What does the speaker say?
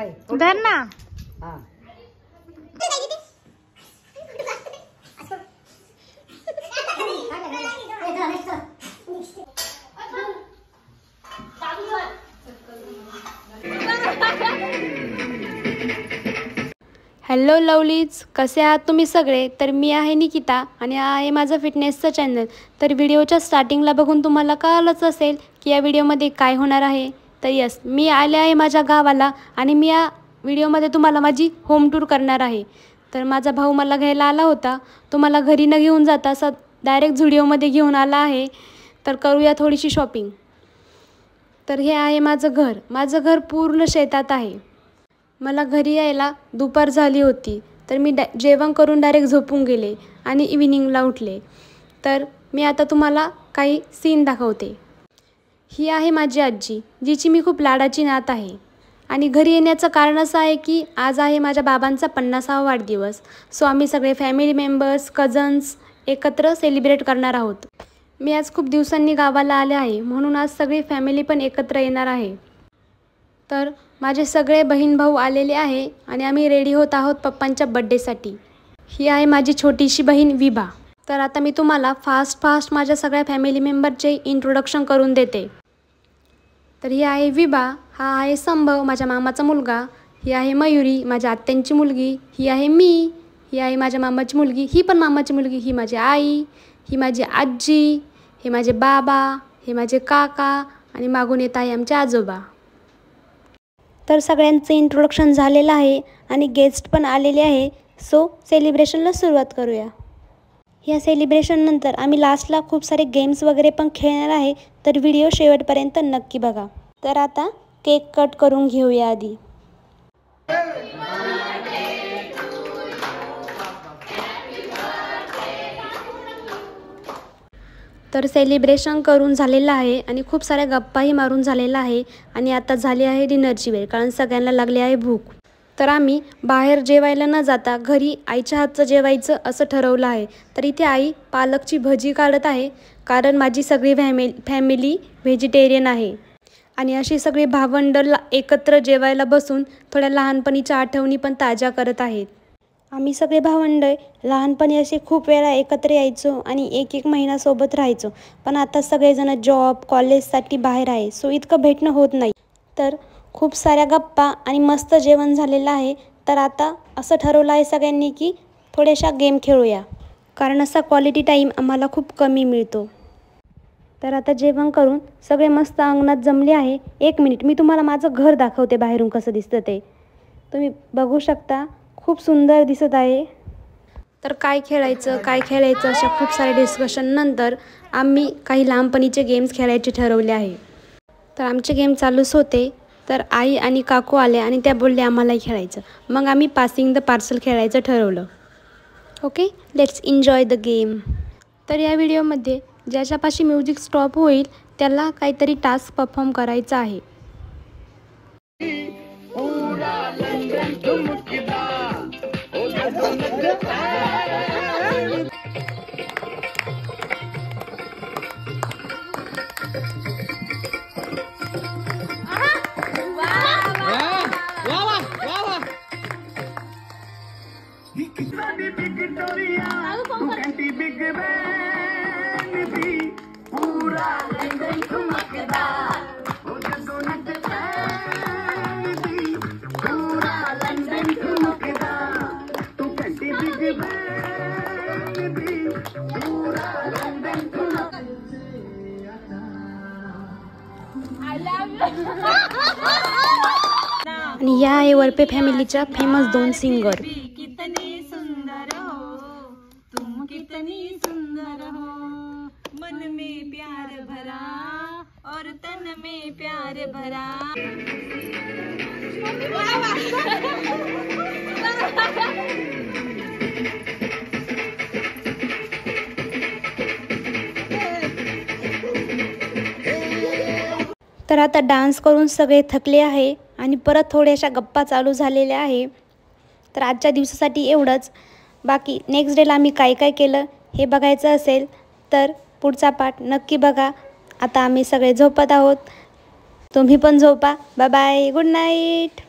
काय धर ना. हा हॅलो लवलीज, कसे आहात तुम्ही सगळे? तर मी आहे निकिता आणि आहे माझं फिटनेसचं चॅनल. तर व्हिडिओच्या स्टार्टिंगला बघून तुम्हाला कळलंच असेल की या व्हिडिओमध्ये काय होणार आहे. तर यस, मी आले आहे माझ्या गावाला आणि मी या व्हिडिओमध्ये तुम्हाला माझी होम टूर करणार आहे. तर माझा भाऊ मला घ्यायला आला होता, तो मला घरी न घेऊन जाता असं डायरेक्ट झुडिओमध्ये घेऊन आला आहे. तर करूया थोडीशी शॉपिंग. तर हे आहे माझं घर पूर्ण शेतात आहे. मला घरी यायला दुपार झाली होती, तर मी जेवण करून डायरेक्ट झोपून गेले आणि इव्हिनिंगला उठले. तर मी आता तुम्हाला काही सीन दाखवते. ही आहे माझी आजी, जिची मी खूप लाडाची नात आहे. आणि घरी येण्याचं कारण असं आहे की आज आहे माझ्या बाबांचा 50वा वाढदिवस. सो आम्ही सगळे फॅमिली मेंबर्स, कझन्स एकत्र सेलिब्रेट करणार आहोत. मी आज खूप दिवसांनी गावाला आले आहे, म्हणून आज सगळी फॅमिली पण एकत्र येणार आहे. तर माझे सगळे बहीण भाऊ आलेले आहे आणि आम्ही रेडी होत आहोत पप्पांच्या बड्डेसाठी. ही आहे माझी छोटीशी बहीण विभा. तर आता मी तुम्हाला फास्ट माझ्या सगळ्या फॅमिली मेंबरचे इंट्रोडक्शन करून देते. तर ही आहे विभा, हा आहे संभव माझ्या मामाचा मुलगा, ही आहे मयुरी माझ्या आत्यांची मुलगी, ही आहे मी, ही आहे माझ्या मामाची मुलगी, ही पण मामाची मुलगी, ही माझी आई, ही माझी आजी, हे माझे बाबा, हे माझे काका आणि मागून येत आहे आमचे आजोबा. तर सगळ्यांचं इंट्रोडक्शन झालेलं आहे आणि गेस्ट पण आलेले आहे. सो सेलिब्रेशनला सुरुवात करूया. या सेलिब्रेशननंतर आम्ही लास्टला खूप सारे गेम्स वगैरे पण खेळणार आहे. तर व्हिडिओ शेवटपर्यंत नक्की बघा. तर आता केक कट करून घेऊया आधी. तर सेलिब्रेशन करून झालेलं आहे आणि खूप साऱ्या गप्पाही मारून झालेला आहे आणि आता झाली आहे डिनरची वेळ, कारण सगळ्यांना लागली आहे भूक. तर आम्ही बाहेर जेवायला न जाता घरी आईच्या हातचं जेवायचं असं ठरवलं आहे. तर इथे आई पालकची भजी काढत आहे, कारण माझी सगळी फॅमिली व्हेजिटेरियन आहे. आणि अशी सगळी भावंडं एकत्र जेवायला बसून थोड्या लहानपणीच्या आठवणी पण ताज्या करत आहेत. आम्ही सगळे भावंडं लहानपणी असे खूप वेळा एकत्र यायचो आणि एक महिना सोबत राहायचो. पण आता सगळेजण जॉब कॉलेजसाठी बाहेर आहे, सो इतकं भेटणं होत नाही. तर खूप साऱ्या गप्पा आणि मस्त जेवण झालेलं आहे. तर आता असं ठरवलं आहे सगळ्यांनी की थोड्याशा गेम खेळूया, कारण असा क्वालिटी टाईम आम्हाला खूप कमी मिळतो. तर आता जेवण करून सगळे मस्त अंगणात जमले आहे. 1 मिनिट, मी तुम्हाला माझं घर दाखवते बाहेरून कसं दिसतं ते. तुम्ही बघू शकता, खूप सुंदर दिसत आहे. तर काय खेळायचं अशा खूप साऱ्या डिस्कशन नंतर आम्ही काही लहानपणीचे गेम्स खेळायचे ठरवले आहे. तर आमचे गेम चालूच होते. तर आई आणि काकू आले आणि त्या बोलल्या आम्हालाही खेळायचं. मग आम्ही पासिंग द पार्सल खेळायचं ठरवलं. Okay, let's enjoy the game. तर या व्हिडिओमध्ये ज्याच्यापाशी म्युझिक स्टॉप होईल त्याला काहीतरी टास्क परफॉर्म करायचा आहे. आणि या आहे वरपे फॅमिलीच्या फेमस 2 सिंगर. कितनी सुंदर हो तुम, कितनी सुंदर हो, मन में प्यार भरा और तन में प्यार भरा. तर आता डान्स करून सगळे थकले आहे आणि परत थोड्याशा गप्पा चालू झालेल्या आहे. तर आजच्या दिवसासाठी एवढंच. बाकी नेक्स्ट डेला आम्ही काय काय केलं हे बघायचं असेल तर पुढचा पार्ट नक्की बघा. आता आम्ही सगळे झोपत आहोत, तुम्ही पण झोपा. Bye bye, good night.